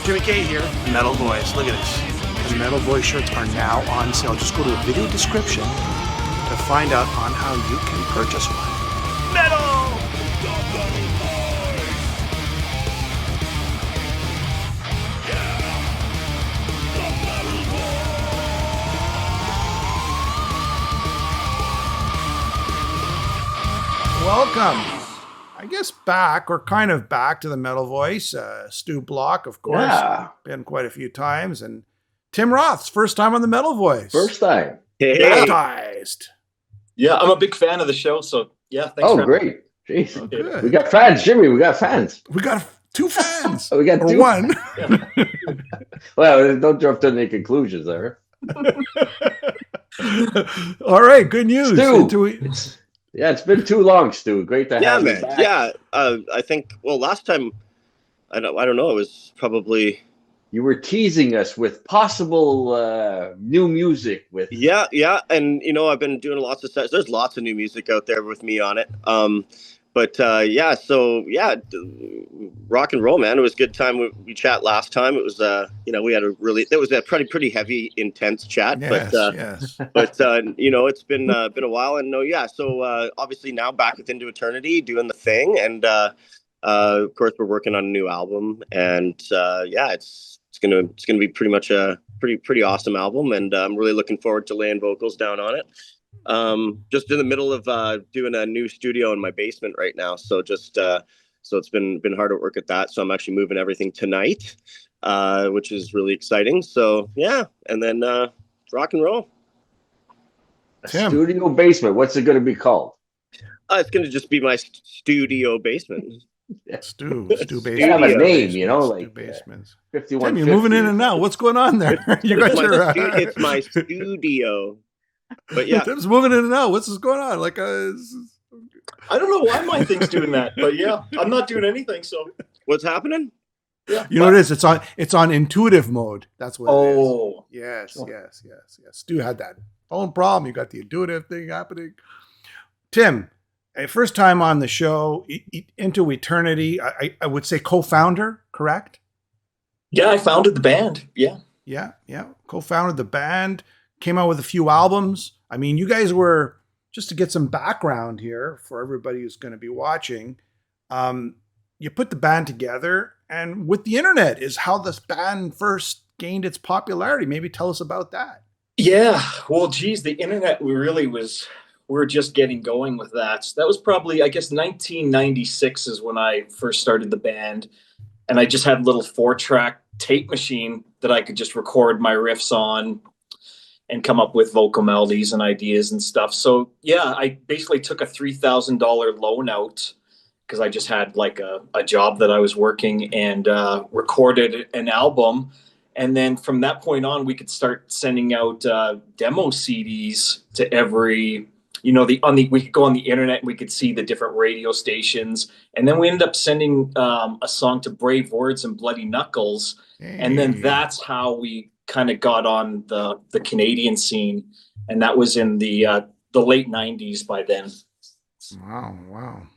Jimmy K here, Metal Boys. Look at this. The Metal Boy shirts are now on sale. Just go to the video description to find out on how you can purchase one. Metal! Welcome. I guess back, or kind of back to the Metal Voice. Stu Block, of course. Yeah. Been quite a few times. And Tim Roth's first time on the Metal Voice. First time. Hey. Baptized. Yeah, I'm a big fan of the show, so yeah, thanks. Oh, great. Jeez. Oh, good. We got fans, Jimmy. We got fans. We got two fans. Oh, we got or two. one. Well, don't jump to any conclusions there. All right, good news. Stu. Yeah, it's been too long, Stu. Great to have you back. Yeah, I think, last time, I don't know, it was probably... You were teasing us with possible new music. Yeah, and, I've been doing lots of sets. There's lots of new music out there with me on it. Rock and roll, man. It was a good time. We chat last time. It was, we had it was a pretty heavy, intense chat. Yes. It's been a while. And so obviously now back with Into Eternity, doing the thing. And of course, we're working on a new album. And it's gonna be pretty much a pretty awesome album. And I'm really looking forward to laying vocals down on it. Just in the middle of doing a new studio in my basement right now, so it's been hard at work at that. So I'm actually moving everything tonight, which is really exciting. So yeah, and then rock and roll. Tim. Studio basement. What's it going to be called? It's going to just be my studio basement. Stu Basement. You have a name, Stu Basements. 51. Tim, you're moving in and out. What's going on there? It's my studio. But yeah, Tim's moving in and out. What's going on? I don't know why my thing's doing that, but yeah, I'm not doing anything. So what's happening? Yeah, you know what it is? It's on intuitive mode. That's what it is. Sure. Yes. Stu had that phone problem. You got the intuitive thing happening. Tim, first time on the show, Into Eternity. I would say co-founder, correct? Yeah, I founded the band. Yeah. Co-founded the band. Came out with a few albums. I mean, you guys were, just to get some background here for everybody who's going to be watching, you put the band together, and with the internet is how this band first gained its popularity. Maybe tell us about that. Yeah. Well, geez, the internet we're just getting going with that. That was probably, I guess, 1996 is when I first started the band. And I just had a little 4-track tape machine that I could just record my riffs on and come up with vocal melodies and ideas and stuff. So yeah, I basically took a $3,000 loan out because I just had like a job that I was working, and recorded an album. And then from that point on, we could start sending out demo CDs to every, we could go on the internet and we could see the different radio stations. And then we ended up sending a song to Brave Words and Bloody Knuckles. Hey. And then that's how we kind of got on the Canadian scene, and that was in the late 90s by then. Wow.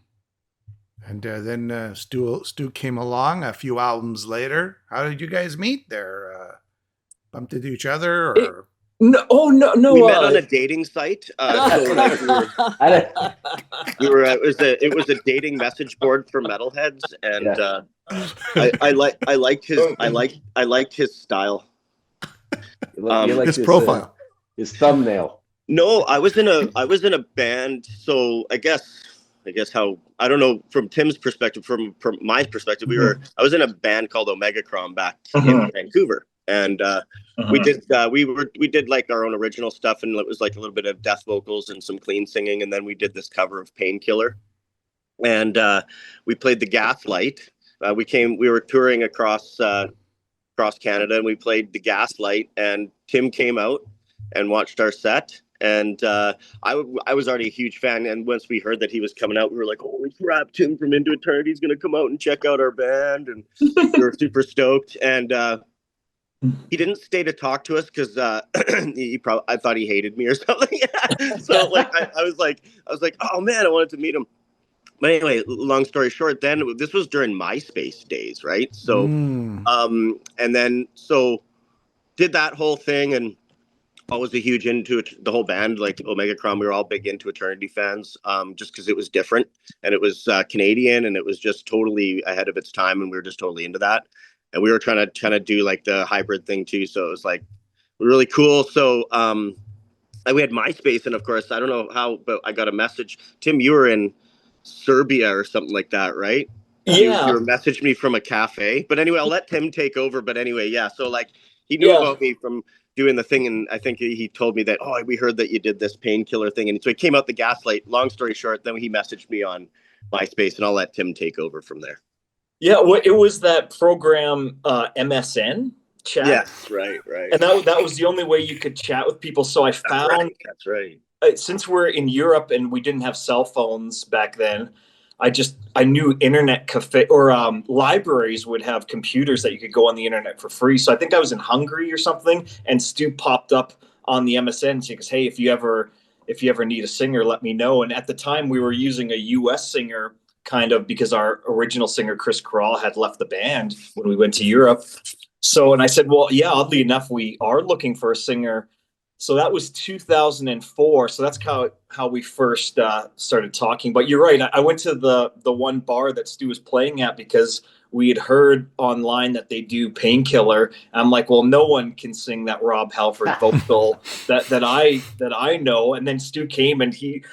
And then Stu came along a few albums later. How did you guys meet there? Bumped into each other, or? No. We met on a dating site. It was a dating message board for metalheads, and I liked his style. You like his profile, his thumbnail. No, I was in a band. So I guess how, I don't know, from Tim's perspective, from my perspective, I was in a band called Omegacron back in Vancouver, and we did like our own original stuff, and it was like a little bit of death vocals and some clean singing, and then we did this cover of Painkiller, and we played the Gaslight. We were touring across Canada, and we played the Gaslight, and Tim came out and watched our set, and I was already a huge fan, and once we heard that he was coming out, we were like, holy crap, Tim from Into Eternity is going to come out and check out our band, and we were super stoked. And he didn't stay to talk to us because I thought he hated me or something. So like I was like, oh man, I wanted to meet him. But anyway, long story short, then this was during MySpace days, right? So, and then did that whole thing, and always a huge into it, the whole band, like Omega Crom. We were all big into Eternity fans, just because it was different and it was Canadian and it was just totally ahead of its time, and we were just totally into that. And we were trying to do like the hybrid thing too, so it was like really cool. So we had MySpace, and of course, I don't know how, but I got a message. Tim, you were in Serbia or something like that, right? Yeah. You messaged me from a cafe. But anyway, I'll let Tim take over. But anyway, yeah. So like he knew about me from doing the thing, and I think he told me that, oh, we heard that you did this painkiller thing. And so he came out the gaslight. Long story short, then he messaged me on MySpace, and I'll let Tim take over from there. Yeah, well, it was that program MSN chat. Yes, right. And that was the only way you could chat with people. So I found that's right. Since we're in Europe and we didn't have cell phones back then, I knew internet cafe or libraries would have computers that you could go on the internet for free. So I think I was in Hungary or something, and Stu popped up on the MSN. He goes, "Hey, if you ever need a singer, let me know." And at the time, we were using a U.S. singer, kind of, because our original singer Chris Corral had left the band when we went to Europe. So, and I said, well, yeah, oddly enough, we are looking for a singer. So that was 2004. So that's how we first started talking. But you're right. I went to the one bar that Stu was playing at because we had heard online that they do Painkiller. I'm like, well, no one can sing that Rob Halford vocal that I know. And then Stu came and he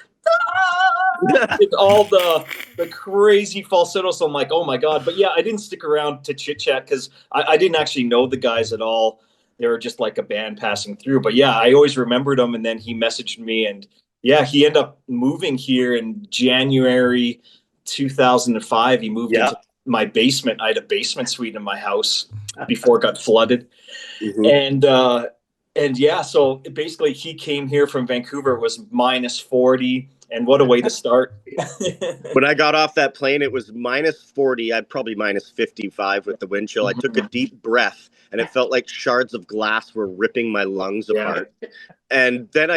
did all the crazy falsetto. So I'm like, oh my God. But yeah, I didn't stick around to chit chat because I didn't actually know the guys at all. They were just like a band passing through. But yeah, I always remembered him. And then he messaged me, and yeah, he ended up moving here in January 2005. He moved into my basement. I had a basement suite in my house before it got flooded. Mm-hmm. And yeah, so basically he came here from Vancouver. It was -40. And what a way to start. When I got off that plane, it was -40. I'd probably -55 with the wind chill. I took a deep breath, and it felt like shards of glass were ripping my lungs apart. And then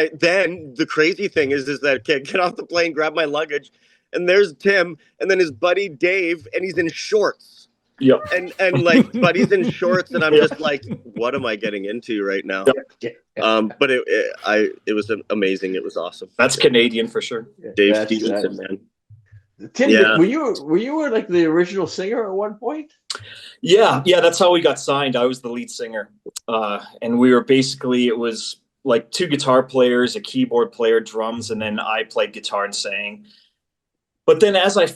the crazy thing is that I get off the plane, grab my luggage, and there's Tim, and then his buddy Dave, and he's in shorts. Yep. And like Buddy's in shorts, and I'm just like, what am I getting into right now? But it was amazing. It was awesome. That's Canadian for sure. Dave Stevenson, man. Tim, were you like the original singer at one point? Yeah, that's how we got signed. I was the lead singer, and we were basically, it was like 2 guitar players, a keyboard player, drums, and then I played guitar and sang. But then as I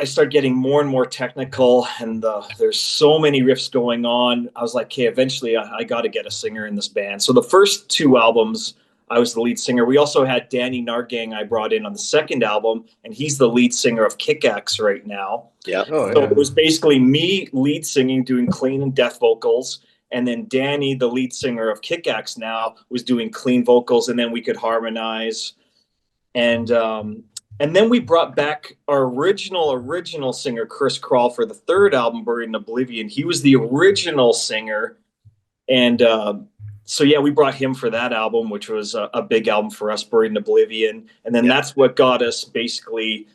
started getting more and more technical, and there's so many riffs going on. I was like, okay, eventually I got to get a singer in this band. So the first 2 albums, I was the lead singer. We also had Danny Nargang I brought in on the second album, and he's the lead singer of Kick-Axe right now. Yeah. So it was basically me lead singing, doing clean and death vocals. And then Danny, the lead singer of Kick-Axe now, was doing clean vocals, and then we could harmonize. And then we brought back our original singer, Chris Corral, for the third album, Buried in Oblivion. He was the original singer. And so, yeah, we brought him for that album, which was a big album for us, Buried in Oblivion. And then that's what got us basically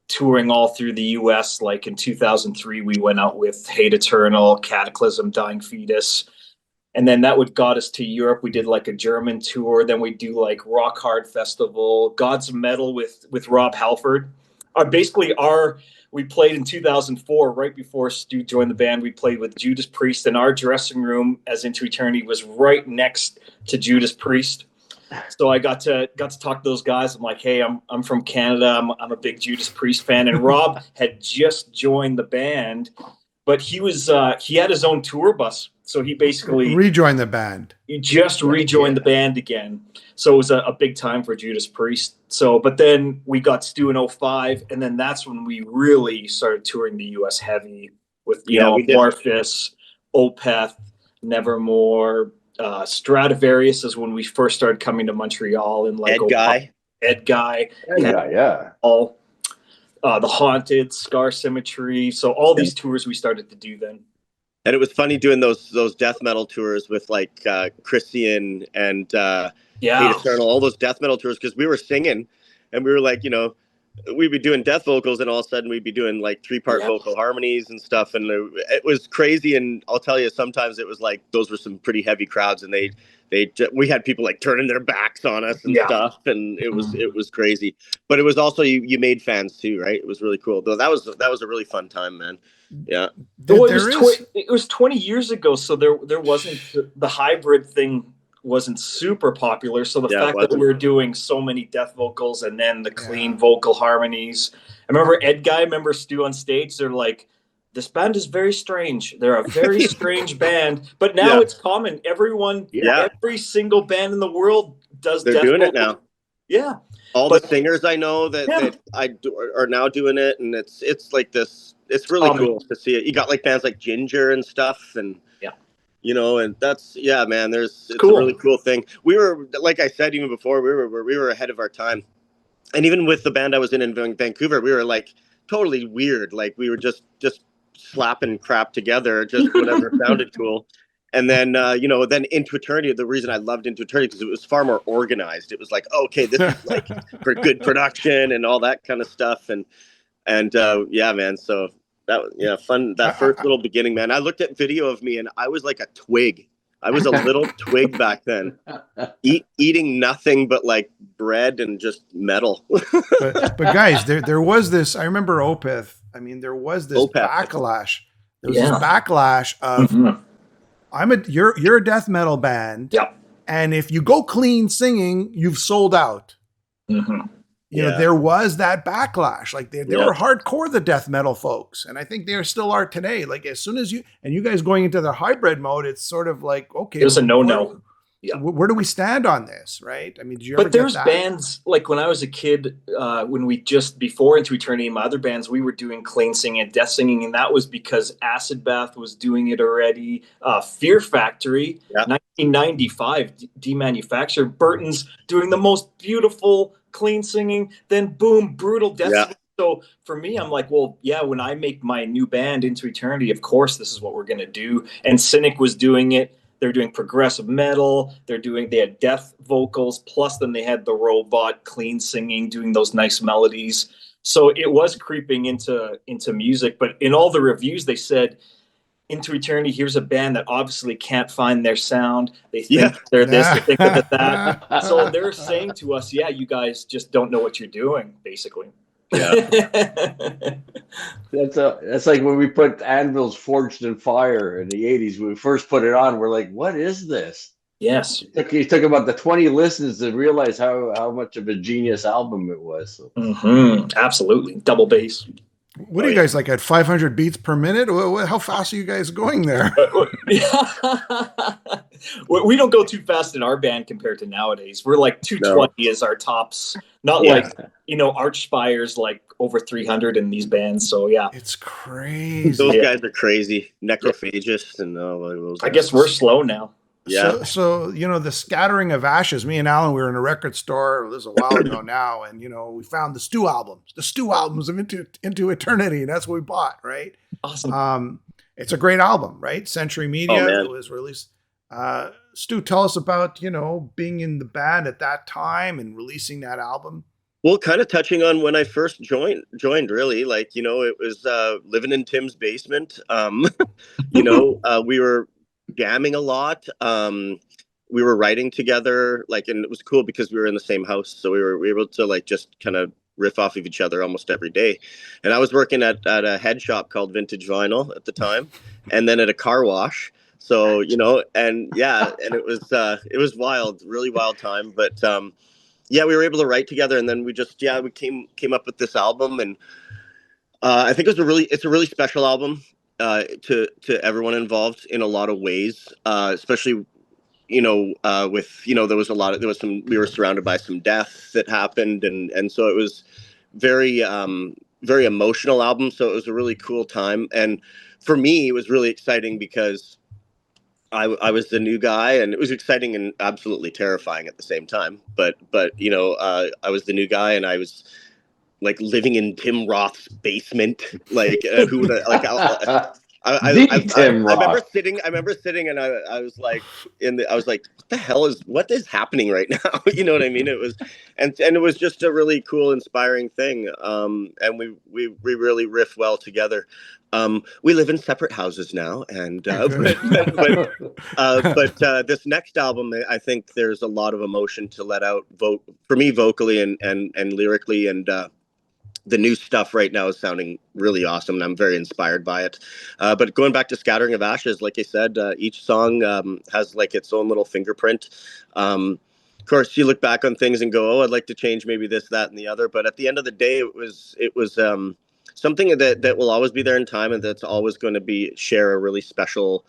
touring all through the U.S. Like in 2003, we went out with Hate Eternal, Cataclysm, Dying Fetus. And then that would got us to Europe. We did like a German tour. Then we do like Rock Hard Festival, Gods of Metal with Rob Halford. We played in 2004, right before Stu joined the band. We played with Judas Priest, and our dressing room, as Into Eternity, was right next to Judas Priest. So I got to talk to those guys. I'm like, hey, I'm from Canada. I'm a big Judas Priest fan. And Rob had just joined the band, but he had his own tour bus. So he basically rejoined the band. He just rejoined the band again. So it was a big time for Judas Priest. So, but then we got Stu in 2005, and then that's when we really started touring the U.S. heavy with, Morphus, Opeth, Nevermore, Stradivarius is when we first started coming to Montreal, and like Ed Guy, all the Haunted, Scar Symmetry. So all these tours we started to do then. And it was funny doing those death metal tours with like Christian and Hate Eternal, all those death metal tours, because we were singing and we were like, we'd be doing death vocals, and all of a sudden we'd be doing like 3-part vocal harmonies and stuff, and it was crazy. And I'll tell you, sometimes it was like those were some pretty heavy crowds, and we had people like turning their backs on us and stuff, and it was crazy. But it was also you made fans too, right? It was really cool. Though that was a really fun time, man. Yeah. Well, it was 20 years ago, so there wasn't the hybrid thing wasn't super popular. So the fact that we were doing so many death vocals and then the clean vocal harmonies. I remember remember Stu on stage, they're like, this band is very strange. They're a very strange band. But now it's common. Every single band in the world does They're death doing vocals. it now. Yeah. All the singers I know that are now doing it, and it's like this. It's really cool to see it. You got like bands like Ginger and stuff, and you know, and that's man. It's cool. A really cool thing. We were, like I said, even before we were ahead of our time, and even with the band I was in Vancouver, we were like totally weird. Like we were just slapping crap together, just whatever sounded cool. And then, then Into Eternity, the reason I loved Into Eternity, because it was far more organized. It was like, okay, this is like for good production and all that kind of stuff. And man. So that, fun. That first little beginning, man. I looked at video of me and I was like a twig. I was a little twig back then, eating nothing but like bread and just metal. but guys, there was this, I remember Opeth. I mean, there was this backlash. There was this backlash of, you're a death metal band. Yep. And if you go clean singing, you've sold out. Mm-hmm. You know, there was that backlash. Like they were hardcore, the death metal folks. And I think they still are today. Like as soon as you guys going into the hybrid mode, it's sort of like, okay. It was a no-no. Where do we stand on this? Right. I mean, did you ever get that? But there's bands, like when I was a kid, when before Into Eternity, my other bands, we were doing clean singing and death singing. And that was because Acid Bath was doing it already. Fear Factory, 1995, demanufactured. Burton's doing the most beautiful clean singing, then boom, brutal death. So for me, I'm like, well, when I make my new band Into Eternity, of course, this is what we're going to do. And Cynic was doing it. They're doing progressive metal. They had death vocals. Plus then they had the robot clean singing, doing those nice melodies. So it was creeping into music. But in all the reviews, they said, Into Eternity, here's a band that obviously can't find their sound. They think they're this, they think they're that. So they're saying to us, you guys just don't know what you're doing, basically. Yeah. That's like when we put Anvil's Forged in Fire in the 80s. When we first put it on, we're like, what is this? Yes. It took about the 20 listens to realize how much of a genius album it was. So. Absolutely. Double bass. What are you guys like at 500 beats per minute? How fast are you guys going there? We don't go too fast in our band compared to nowadays. We're like 220 is our tops. Not like, Archspire's like over 300 in these bands. So it's crazy. Those guys are crazy. Necrophagist and all those. I guess we're slow now. Yeah. So the scattering of ashes. Me and Alan, we were in a record store. This was a while ago now, and we found the Stu albums of Into Eternity, and that's what we bought. Right. Awesome. It's a great album, right? Century Media. It was released. Stu, tell us about being in the band at that time and releasing that album. Well, kind of touching on when I first joined really, like it was living in Tim's basement. We were jamming a lot. We were writing together, and it was cool because we were in the same house, so we were able to like just kind of riff off of each other almost every day. And I was working at a head shop called Vintage Vinyl at the time, and then at a car wash. So and it was wild, really wild time. But we were able to write together, and then we just we came up with this album, and I think it's a really special album. To everyone involved in a lot of ways, especially, with, we were surrounded by some death that happened. And so it was very, very emotional album. So it was a really cool time. And for me, it was really exciting because I was the new guy, and it was exciting and absolutely terrifying at the same time. But I was the new guy, and I was like living in Tim Roth's basement, Tim I remember Roth. sitting and I was like what is happening right now? You know what I mean? It was, and it was just a really cool, inspiring thing. And we really riff well together. We live in separate houses now, and but this next album, I think there's a lot of emotion to let out, for me, vocally and lyrically, and the new stuff right now is sounding really awesome, and I'm very inspired by it. But going back to Scattering of Ashes, like I said, each song has like its own little fingerprint. Of course, you look back on things and go, "Oh, I'd like to change maybe this, that, and the other." But at the end of the day, it was something that will always be there in time, and that's always going to share a really special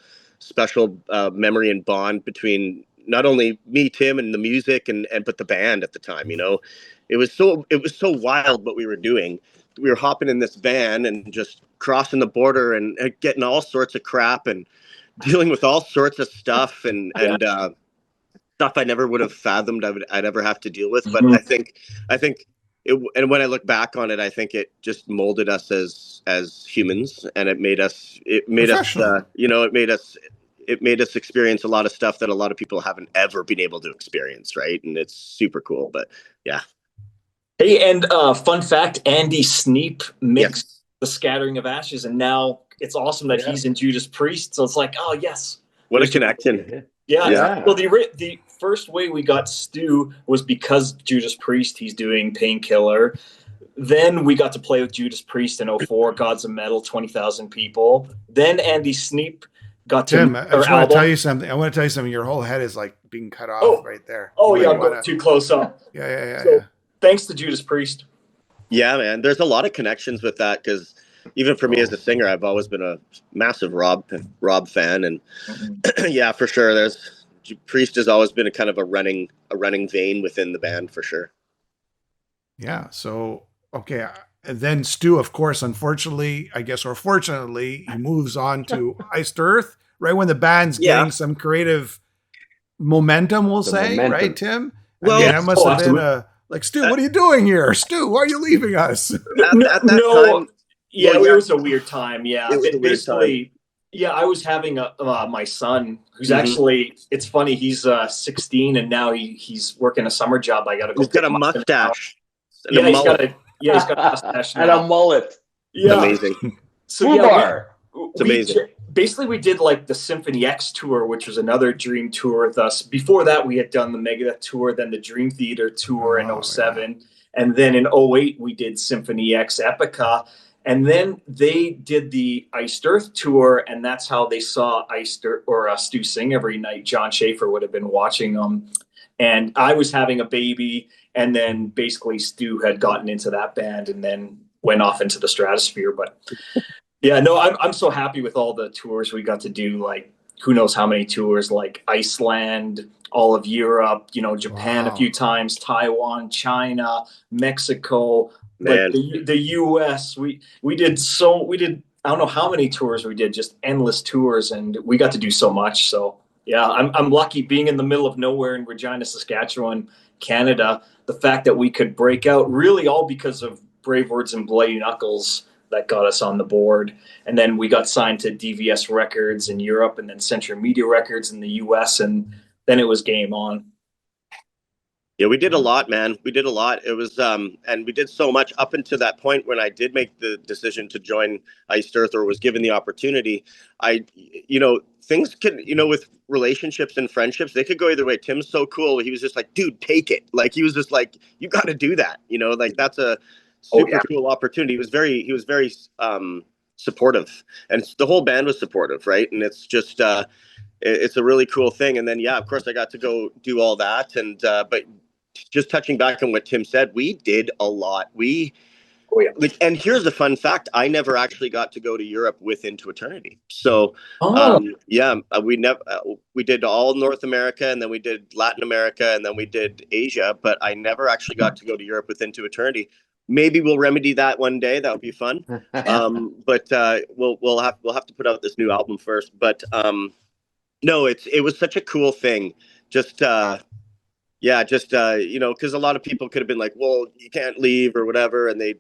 memory and bond between not only me, Tim, and the music, and but the band at the time. You know, it was so wild what we were doing. We were hopping in this van and just crossing the border and getting all sorts of crap and dealing with all sorts of stuff and stuff I never would have fathomed I'd ever have to deal with. But I think it, and when I look back on it, I think it just molded us as humans, and it made us it made us experience a lot of stuff that a lot of people haven't ever been able to experience, right? And it's super cool. But yeah. Hey, and fun fact, Andy Sneap mixed the Scattering of Ashes, and now it's awesome that he's in Judas Priest. So it's like, oh, yes. What a connection. Yeah. Well, the first way we got Stu was because Judas Priest, he's doing Painkiller. Then we got to play with Judas Priest in 2004, Gods of Metal, 20,000 people. Then Andy Sneap got to... Tim, I just want to tell you something. I want to tell you something. Your whole head is like being cut off right there. Oh, yeah, I'm going too close up. Yeah. Thanks to Judas Priest. Yeah, man. There's a lot of connections with that, because even for me as a singer, I've always been a massive Rob fan, and yeah, for sure. Priest has always been a kind of a running vein within the band, for sure. Yeah. So okay, and then Stu, of course, unfortunately, I guess, or fortunately, he moves on to Iced Earth right when the band's getting some creative momentum. We'll say, right, Tim? Well, that must have been like, Stu, what are you doing here? Stu, why are you leaving us? It was a weird time. Yeah, basically. Yeah, I was having my son, who's actually, it's funny, he's 16, and now he's working a summer job. I got to go. He's got a mustache. He's got a mustache now. And a mullet. Yeah, amazing. So it's amazing. Basically, we did like the Symphony X tour, which was another Dream tour with us. Before that, we had done the Megadeth tour, then the Dream Theater tour in 2007. Yeah. And then in 2008, we did Symphony X Epica. And then they did the Iced Earth tour, and that's how they saw Iced Earth, or Stu sing every night. John Schaefer would have been watching them. And I was having a baby, and then basically Stu had gotten into that band and then went off into the stratosphere. But yeah, no, I'm so happy with all the tours we got to do. Like, who knows how many tours, like Iceland, all of Europe, Japan a few times, Taiwan, China, Mexico, like the US. We did I don't know how many tours we did, just endless tours, and we got to do so much. So yeah, I'm lucky being in the middle of nowhere in Regina, Saskatchewan, Canada. The fact that we could break out, really all because of Brave Words and Bloody Knuckles, that got us on the board. And then we got signed to DVS Records in Europe, and then Century Media Records in the US, and then it was game on. Yeah, we did a lot, man. We did a lot. It was, and we did so much up until that point when I did make the decision to join Iced Earth, or was given the opportunity. Things can, with relationships and friendships, they could go either way. Tim's so cool. He was just like, dude, take it. Like, he was just like, you got to do that. Like, that's a super cool opportunity. He was very supportive, and the whole band was supportive. Right. And it's just, it's a really cool thing. And then, yeah, of course I got to go do all that. And, but just touching back on what Tim said, we did a lot. And here's a fun fact. I never actually got to go to Europe with Into Eternity. So, we did all North America, and then we did Latin America, and then we did Asia, but I never actually got to go to Europe with Into Eternity. Maybe we'll remedy that one day. That would be fun. But we'll have to put out this new album first. But no, it was such a cool thing. Just yeah, just because a lot of people could have been like, well, you can't leave or whatever, and they,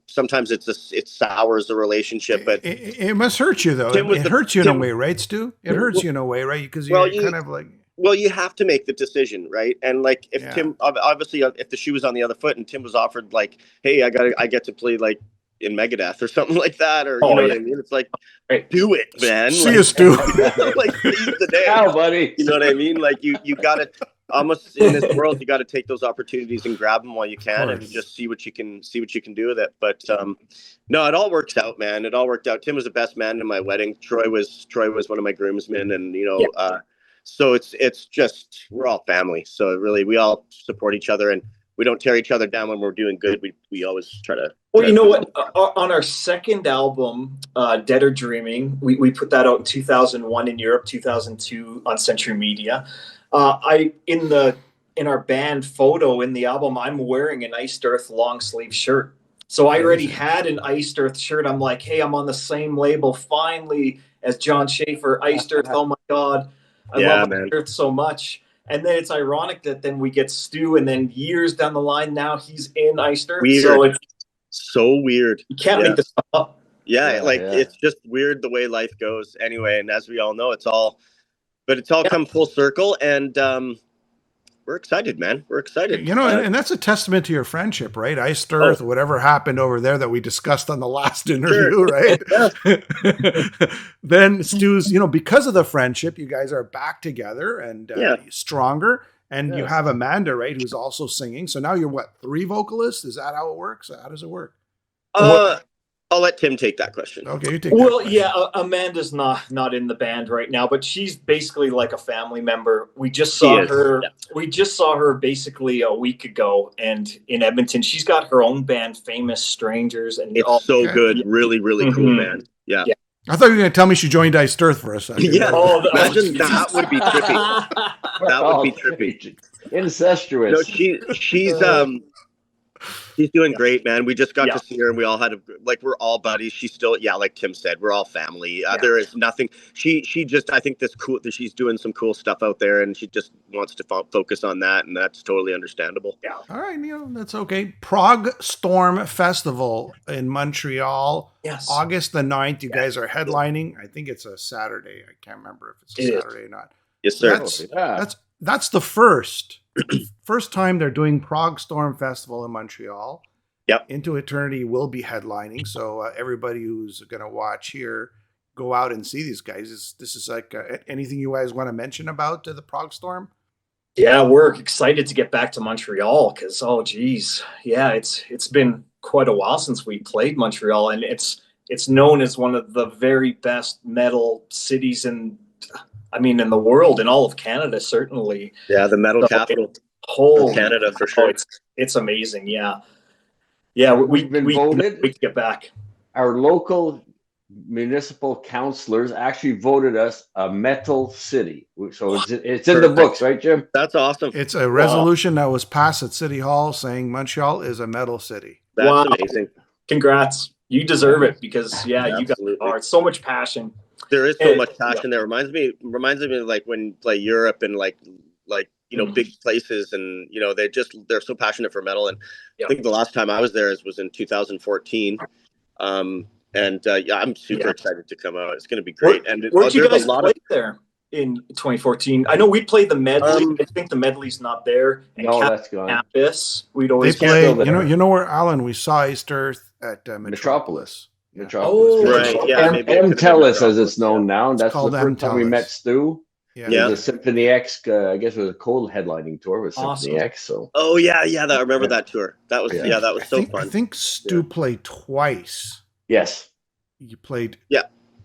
sometimes it sours the relationship. But It must hurt you though. Tim was It the hurts you in a Tim. way, right, Stu? It hurts you in a way, right? Because Well, you're kind of like, Well, you have to make the decision, right? And like, if Yeah. Tim, obviously, if the shoe was on the other foot, and Tim was offered like, hey, I get to play like in Megadeth or something like that, or you know what I mean? It's like, do it, man. see like, you, Stu. like seize the day. Ciao, buddy. You know what I mean? Like you got to almost in this world, you got to take those opportunities and grab them while you can, and just see what you can do with it. But no, it all works out, man. It all worked out. Tim was the best man in my wedding. Troy was one of my groomsmen, and so it's just, we're all family. So really, we all support each other, and we don't tear each other down when we're doing good. We always try to. Well, you know what? On our second album, Dead or Dreaming, we put that out in 2001 in Europe, 2002 on Century Media. In our band photo in the album, I'm wearing an Iced Earth long sleeve shirt. So I already had an Iced Earth shirt. I'm like, hey, I'm on the same label finally as John Schaefer, Iced Earth. Oh my God. I love Iced Earth so much. And then it's ironic that then we get Stu, and then years down the line, now he's in Iced Earth. Weird. So it's so weird. You can't make this stuff up. It's just weird the way life goes anyway. And as we all know, it's all come full circle, and we're excited, man. We're excited. And that's a testament to your friendship, right? Iced Earth, whatever happened over there that we discussed on the last interview, right? Then Stu's, because of the friendship, you guys are back together and stronger. And you have Amanda, right, who's also singing. So now you're 3 vocalists? Is that how it works? How does it work? I'll let Tim take that question. Okay, you take that question. Yeah, Amanda's not in the band right now, but she's basically like a family member. We just saw her. Yeah. We just saw her basically a week ago, and in Edmonton, she's got her own band, Famous Strangers, and it's good. Really, really cool band. Yeah. I thought you were going to tell me she joined Iced Earth for a second. Yeah. Imagine that would be trippy. That would be trippy. Incestuous. No, she's doing great, man. We just got to see her, and we all had we're all buddies. She's still, like Tim said, we're all family. There is nothing. She just, I think that's cool that she's doing some cool stuff out there, and she just wants to focus on that, and that's totally understandable. Yeah. All right, that's okay. Prog Storm Festival in Montreal. Yes. August the 9th. You guys are headlining. I think it's a Saturday. I can't remember if it's a Saturday or not. Yes, sir. That's the first time they're doing Prog Storm Festival in Montreal. Yep. Into Eternity will be headlining. So everybody who's going to watch here, go out and see these guys. This is like anything you guys want to mention about the Prog Storm? Yeah, we're excited to get back to Montreal because, it's been quite a while since we played Montreal, and it's known as one of the very best metal cities in the world, in all of Canada, certainly. Yeah, the metal capital of Canada, for sure. It's amazing, yeah. Yeah, we've been voted to get back. Our local municipal councilors actually voted us a metal city. So it's in the books, right, Jim? That's awesome. It's a resolution that was passed at City Hall saying Montreal is a metal city. That's amazing. Congrats. You deserve it because, you got so much passion. There is so much passion there. Reminds me of like when Europe and big places, and they're so passionate for metal. And I think the last time I was there was in 2014. I'm super excited to come out. It's going to be great. Where'd you guys play there in 2014? I know we played the medley. I think the medley's not there. And that's gone. Campus, we'd always play. You know where, Alan? We saw Iced Earth at Metropolis. Right. Yeah. M-Tellus, as it's known now. That's called the first time we met Stu. Yeah. It was a Symphony X. I guess it was a cold headlining tour with Symphony X. So. Oh yeah. I remember that tour. That was that was so fun. I think Stu played twice. Yes. You played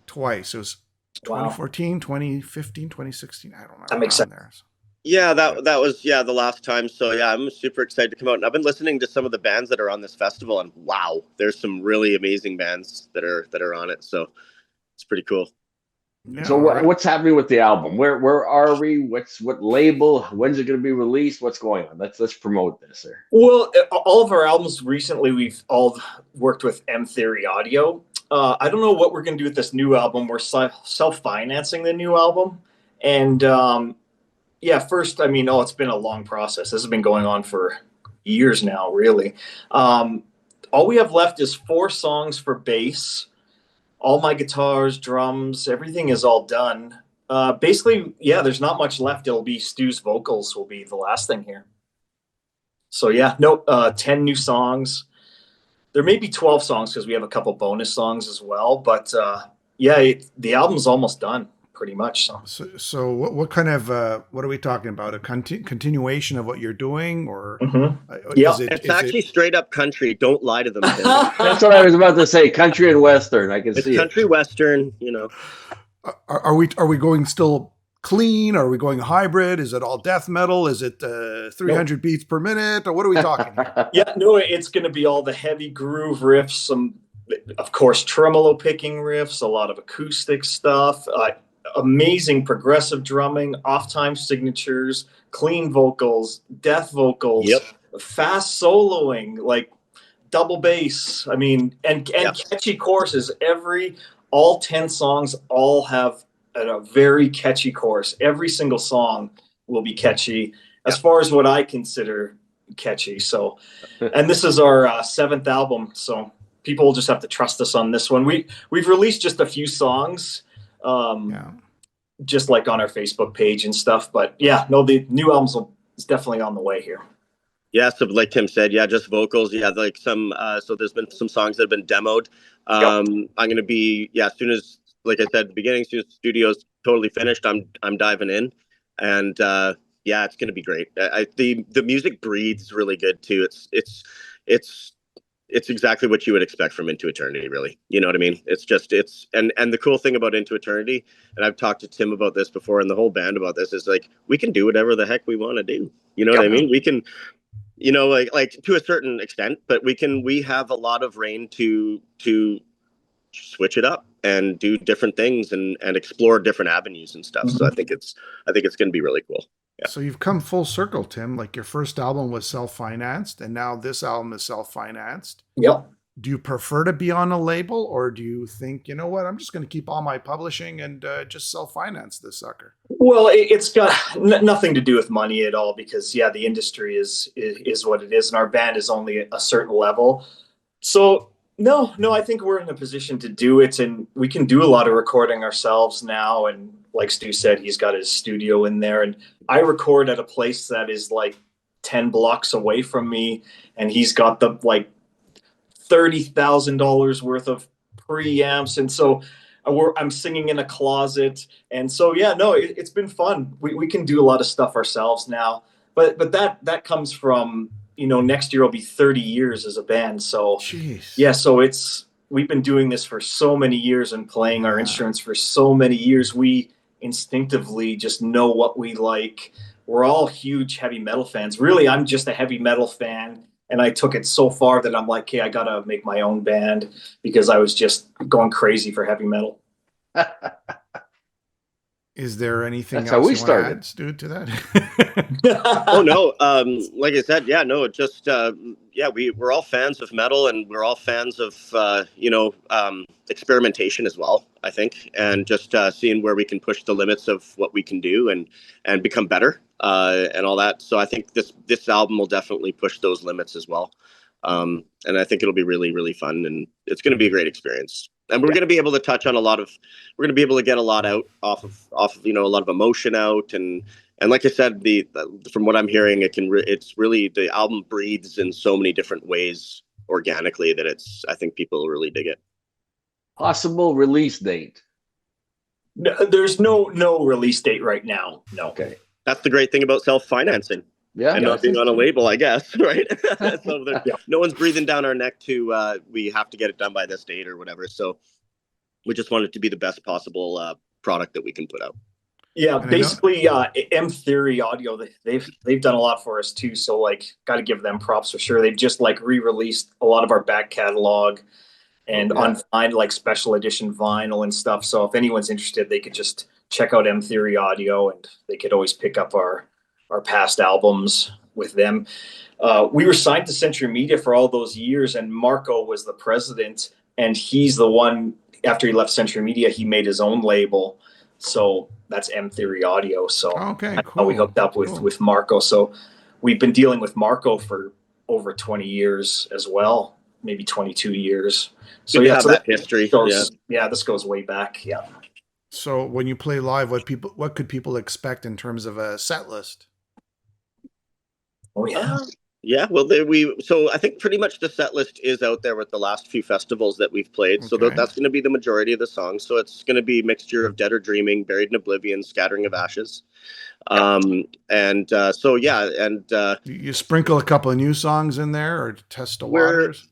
twice. It was 2014, 2015, 2016. I don't know. That makes sense. Yeah, that was the last time. So I'm super excited to come out. And I've been listening to some of the bands that are on this festival, and wow, there's some really amazing bands that are on it. So it's pretty cool. Yeah, so what's happening with the album? Where are we? What label? When's it going to be released? What's going on? Let's promote this there. Well, all of our albums recently, we've all worked with M Theory Audio. I don't know what we're going to do with this new album. We're self-financing the new album, and yeah, first, I mean, it's been a long process. This has been going on for years now, really. All we have left is 4 songs for bass. All my guitars, drums, everything is all done. Basically, yeah, there's not much left. It'll be Stu's vocals will be the last thing here. So yeah, 10 new songs. There may be 12 songs because we have a couple bonus songs as well. But yeah, the album's almost done pretty much. So what kind of what are we talking about? A continuation of what you're doing, or yeah, it's actually straight up country. Don't lie to them. That's what I was about to say. Country and Western. I can see it. Country Western. Are we going still clean? Are we going hybrid? Is it all death metal? Is it 300 beats per minute? Or what are we talking here? Yeah, no, it's going to be all the heavy groove riffs, some, of course, tremolo picking riffs, a lot of acoustic stuff, amazing progressive drumming, off-time signatures, clean vocals, death vocals, fast soloing, like double bass. I mean, and catchy choruses. All 10 songs all have a very catchy chorus. Every single song will be catchy as far as what I consider catchy. So, and this is our 7th album. So people will just have to trust us on this one. We've released just a few songs, just like on our Facebook page and stuff. But yeah, no, the new album is definitely on the way here. Yeah, so like Tim said, just vocals. Yeah, like some. So there's been some songs that have been demoed. I'm going to be as soon as, like I said at the beginning, as soon as the studio's totally finished, I'm diving in, and it's going to be great. The music breathes really good too. It's exactly what you would expect from Into Eternity, really. You know what I mean? And the cool thing about Into Eternity, and I've talked to Tim about this before and the whole band about this, is like we can do whatever the heck we want to do. You know what I mean? We can. Like to a certain extent, but we have a lot of reign to switch it up and do different things and explore different avenues and stuff. So I think it's going to be really cool. Yeah. So you've come full circle, Tim. Like your first album was self-financed, and now this album is self-financed. Yep. Do you prefer to be on a label, or do you think, you know what, I'm just going to keep all my publishing and just self-finance this sucker? Well, it's got nothing to do with money at all, because the industry is what it is, and our band is only a certain level. So no, I think we're in a position to do it, and we can do a lot of recording ourselves now. And like Stu said, he's got his studio in there, and I record at a place that is like 10 blocks away from me, and he's got the like $30,000 worth of preamps, and so I'm singing in a closet, and so it's been fun. We can do a lot of stuff ourselves now, but that comes from next year will be 30 years as a band. So so we've been doing this for so many years and playing our instruments for so many years. We instinctively just know what we like. We're all huge heavy metal fans. Really, I'm just a heavy metal fan. And I took it so far that I'm like, hey, I got to make my own band, because I was just going crazy for heavy metal. Is there anything That's else how we you started. want to add, Stu, to that? Oh, no. Like I said, we're all fans of metal, and we're all fans of, experimentation as well, I think, and just seeing where we can push the limits of what we can do and become better and all that. So I think this album will definitely push those limits as well. And I think it'll be really, really fun, and it's going to be a great experience. And we're going to be able to touch on we're going to be able to get a lot out off of a lot of emotion out. And like I said, from what I'm hearing, it's really, the album breathes in so many different ways organically that I think people really dig it. Possible release date? No, there's no release date right now. No. Okay. That's the great thing about self-financing. Yeah. And not being on a label, I guess, right? So no one's breathing down our neck to we have to get it done by this date or whatever. So we just want it to be the best possible product that we can put out. Yeah, basically, M Theory Audio, they've done a lot for us too. So got to give them props for sure. They've just re-released a lot of our back catalog and on vinyl, special edition vinyl and stuff. So if anyone's interested, they could just check out M Theory Audio, and they could always pick up our past albums with them. We were signed to Century Media for all those years, and Marco was the president, and he's the one, after he left Century Media, he made his own label. So that's M Theory Audio. So Okay, that's how we hooked up with Marco. So we've been dealing with Marco for over 20 years as well, maybe 22 years. So Good to have that history. This goes way back. Yeah. So when you play live, what could people expect in terms of a set list? Oh yeah. Yeah, well, so I think pretty much the set list is out there with the last few festivals that we've played. So that's going to be the majority of the songs. So it's going to be a mixture of Dead or Dreaming, Buried in Oblivion, Scattering of Ashes. You sprinkle a couple of new songs in there or test the waters.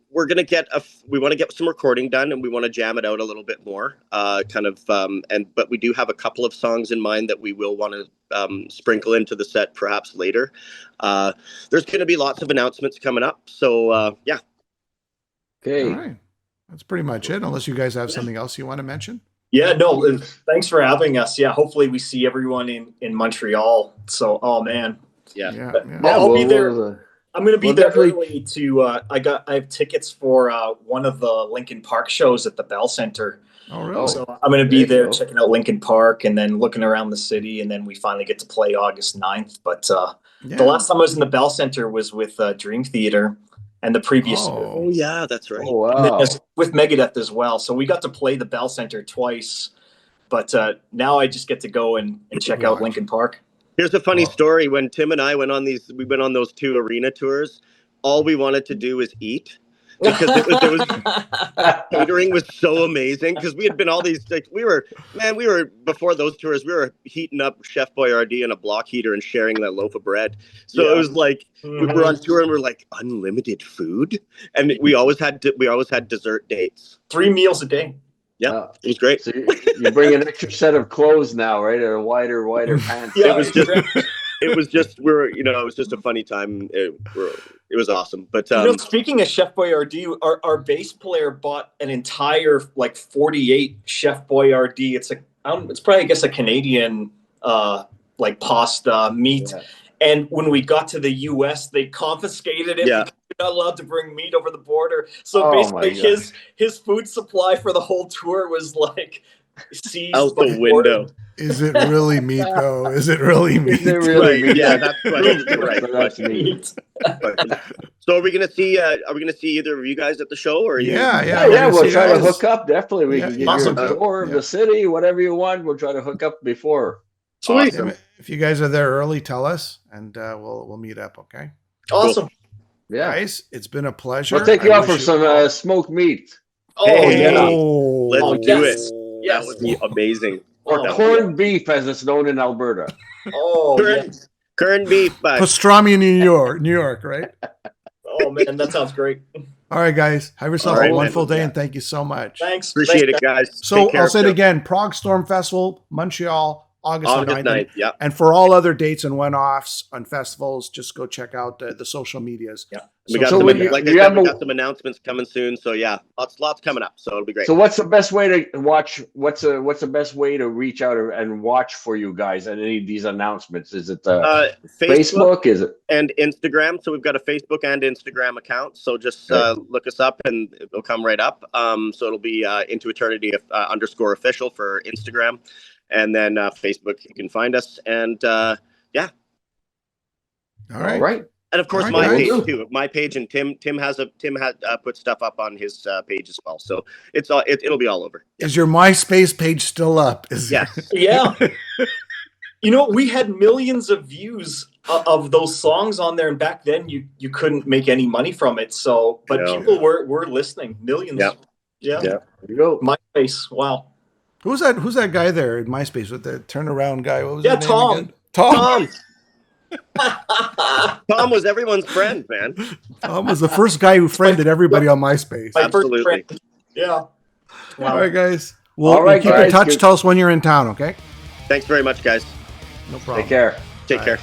We're gonna we want to get some recording done, and we want to jam it out a little bit more, but we do have a couple of songs in mind that we will want to sprinkle into the set perhaps later. There's going to be lots of announcements coming up, so yeah. Okay, all right, that's pretty much it, unless you guys have something else you want to mention. Yeah, no, thanks for having us. Yeah, hopefully we see everyone in Montreal. So, oh man, I'll be there. I'm going to be there early to. I have tickets for one of the Linkin Park shows at the Bell Center. Oh, really? So I'm going to be there checking out Linkin Park and then looking around the city, and then we finally get to play August 9th. But the last time I was in the Bell Center was with Dream Theater, and the previous. Oh yeah, that's right. Oh, wow. With Megadeth as well. So we got to play the Bell Center twice, but now I just get to go and check out Linkin Park. Here's a funny story. When Tim and I went on those 2 arena tours, all we wanted to do was eat. Because catering was so amazing, because we had been all these, like, we were before those tours, we were heating up Chef Boyardee in a block heater and sharing that loaf of bread. So it was like, we were on tour and we're like, unlimited food. And we always had dessert dates. 3 meals a day. Yeah, it was great. So you bring an extra set of clothes now, right? Or wider pants. Yeah, it was just a funny time. It was awesome. But speaking of Chef Boyardee, our bass player bought an entire 48 Chef Boyardee. It's probably, I guess, a Canadian pasta meat. Yeah. And when we got to the U.S., they confiscated it. Yeah. Because you're not allowed to bring meat over the border. So basically, his food supply for the whole tour was seized out the window. Is it really meat, though? Is it really meat? Is it really meat? Yeah, that's right. That's meat. So are we gonna see either of you guys at the show, or yeah? We'll try to hook up. Definitely, we can give you a tour of the city, whatever you want. We'll try to hook up before. Sweet. Awesome. If you guys are there early, tell us, and we'll meet up. Okay. Awesome. Cool. Yeah, guys, it's been a pleasure. We'll take you out for some smoked meat. Let's do it. Yes. That would be amazing. Or corned beef, as it's known in Alberta. Corned beef. Pastrami in New York, right? Oh man, that sounds great. All right, guys. Have yourself a wonderful day, and thank you so much. Thanks. Appreciate it, guys. So I'll say it again: Prague Storm Festival, Montreal, August 9th. Yeah. And for all other dates and one-offs on festivals, just go check out the social medias. Yeah. We got some announcements coming soon. So yeah, lots coming up. So it'll be great. So what's the best way to watch? What's the best way to reach out and watch for you guys and any of these announcements? Is it Facebook? Is it and Instagram? So we've got a Facebook and Instagram account. So just look us up and it'll come right up. So it'll be Into Eternity _official for Instagram, and then Facebook you can find us. And yeah. All right. And of course, my page too. My page, and Tim had put stuff up on his page as well. So it'll be all over. Is your MySpace page still up? Yes. Yeah. We had millions of views of those songs on there, and back then you couldn't make any money from it. So, but people were listening. Millions. Yeah. There you go. MySpace. Wow. Who's that guy there in MySpace with the turnaround guy? What was his name Tom. Again? Tom. Tom was everyone's friend, man. Tom was the first guy who friended everybody on MySpace. Absolutely. Yeah. Wow. All right, guys. We'll keep in touch. Tell us when you're in town, okay? Thanks very much, guys. No problem. Take care. Take care.